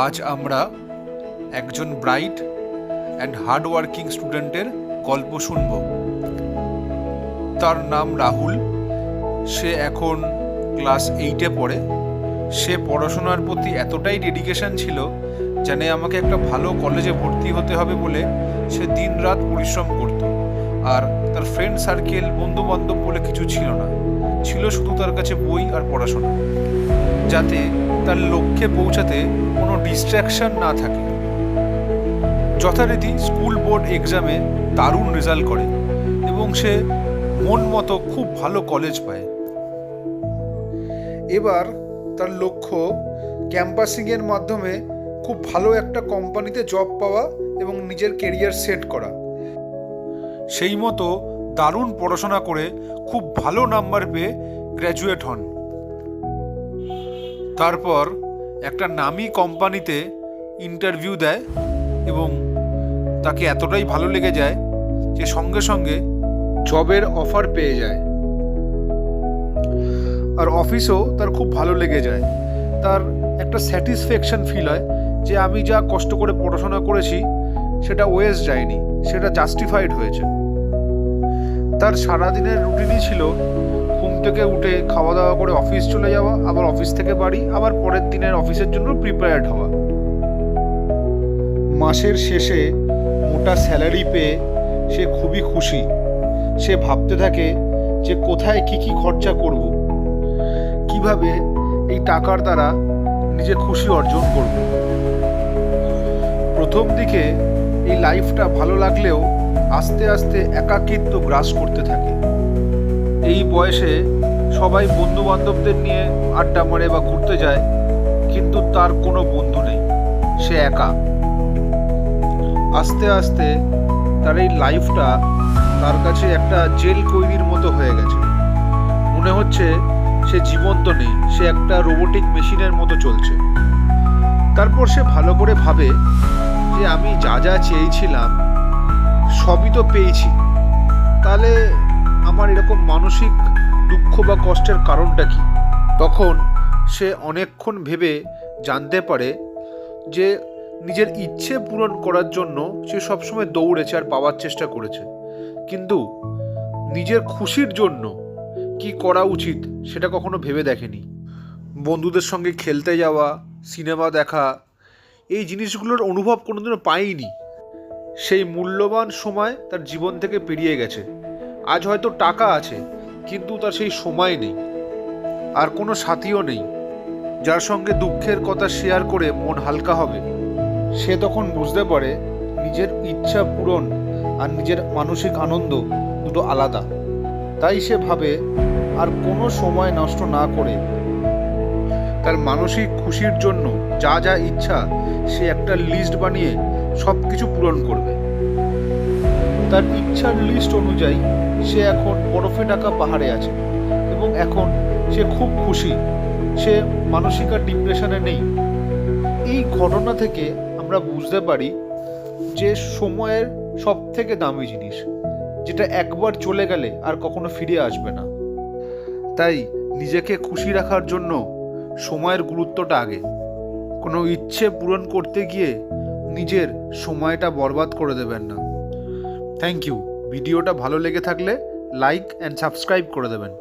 আজ আমরা একজন ব্রাইট অ্যান্ড হার্ডওয়ার্কিং স্টুডেন্টের গল্প শুনব। তার নাম রাহুল। সে এখন ক্লাস 8-এ পড়ে। সে পড়াশোনার প্রতি এতটাই ডেডিকেশন ছিল, জানে আমাকে একটা ভালো কলেজে ভর্তি হতে হবে বলে সে দিন রাত পরিশ্রম করত। আর তার ফ্রেন্ড সার্কেল, বন্ধু বান্ধব বলে কিছু ছিল না, ছিল শুধু তার কাছে বই আর পড়াশোনা, যাতে তার লক্ষ্যে পৌঁছাতে কোনো ডিস্ট্র্যাকশন না থাকে। যথারীতি স্কুল বোর্ড এক্সামে দারুণ রেজাল্ট করে এবং সে মন মতো খুব ভালো কলেজ পায়। এবার তার লক্ষ্য ক্যাম্পাসিংয়ের মাধ্যমে খুব ভালো একটা কোম্পানিতে জব পাওয়া এবং নিজের কেরিয়ার সেট করা। সেই মতো দারুণ পড়াশোনা করে খুব ভালো নাম্বার পেয়ে গ্র্যাজুয়েট হন। তারপর একটা নামি কোম্পানিতে ইন্টারভিউ দেয় এবং তাকে এতটাই ভালো লেগে যায় যে সঙ্গে সঙ্গে জবের অফার পেয়ে যায়। আর অফিসও তার খুব ভালো লেগে যায়। তার একটা স্যাটিসফ্যাকশন ফিল হয় যে আমি যা কষ্ট করে পড়াশোনা করেছি সেটা ওয়েস্ট যায়নি, সেটা জাস্টিফাইড হয়েছে। তার সারাদিনের রুটিনই ছিল ঘুম থেকে উঠে খাওয়া দাওয়া করে অফিস চলে যাওয়া, আবার অফিস থেকে বাড়ি, আবার পরের দিনের অফিসের জন্য প্রিপেয়ার্ড হওয়া। মাসের শেষে মোটা স্যালারি পেয়ে সে খুবই খুশি। সে ভাবতে থাকে যে কোথায় কি খরচা করব, কিভাবে এই টাকার দ্বারা নিজে খুশি অর্জন করব। প্রথম দিকে এই লাইফটা ভালো লাগলেও আস্তে আস্তে একাকিত্ব গ্রাস করতে থাকে। এই বয়সে সবাই বন্ধু বান্ধবদের নিয়ে আড্ডা মারে বা ঘুরতে যায়, কিন্তু তার কোনো বন্ধু নেই, সে একা। আস্তে আস্তে তার এই লাইফটা তার কাছে একটা জেল কৈদির মতো হয়ে গেছে। মনে হচ্ছে সে জীবন্ত নেই, সে একটা রোবোটিক মেশিনের মতো চলছে। তারপর সে ভালো করে ভাবে যে আমি যা যা চেয়েছিলাম সবই তো পেয়েছি, তাহলে আমার এরকম মানসিক দুঃখ বা কষ্টের কারণটা কি? তখন সে অনেকক্ষণ ভেবে জানতে পারে যে নিজের ইচ্ছে পূরণ করার জন্য সে সবসময় দৌড়েছে আর পাওয়ার চেষ্টা করেছে, কিন্তু নিজের খুশির জন্য কি করা উচিত সেটা কখনো ভেবে দেখেনি। বন্ধুদের সঙ্গে খেলতে যাওয়া, সিনেমা দেখা, এই জিনিসগুলোর অনুভব কোনোদিনও পায়নি। সেই মূল্যবান সময় তার জীবন থেকে পেরিয়ে গেছে। আজ হয়তো টাকা আছে, কিন্তু তার সেই সময় নেই, আর কোনো সাথীও নেই যার সঙ্গে দুঃখের কথা শেয়ার করে মন হালকা হবে। সে তখন বুঝতে পারে নিজের ইচ্ছা পূরণ আর নিজের মানসিক আনন্দ দুটো আলাদা। তাই সে ভাবে আর কোনো সময় নষ্ট না করে তার মানসিক খুশির জন্য যা যা ইচ্ছা সে একটা লিস্ট বানিয়ে সব কিছু পূরণ করবে। তার ইচ্ছার লিস্ট অনুযায়ী সে এখন বরফে ঢাকা পাহাড়ে আছে এবং এখন সে খুব খুশি। সে মানসিক আর ডিপ্রেশনে নেই। এই ঘটনা থেকে আমরা বুঝতে পারি যে সময়ের সব থেকে দামি জিনিস, যেটা একবার চলে গেলে আর কখনো ফিরে আসবে না। তাই নিজেকে খুশি রাখার জন্য সময়ের গুরুত্বটা আগে। কোনো ইচ্ছে পূরণ করতে গিয়ে নিজের সময়টা বরবাদ করে দেবেন না। Thank you. ভিডিওটা ভালো লেগে থাকলে লাইক অ্যান্ড সাবস্ক্রাইব করে দেবেন।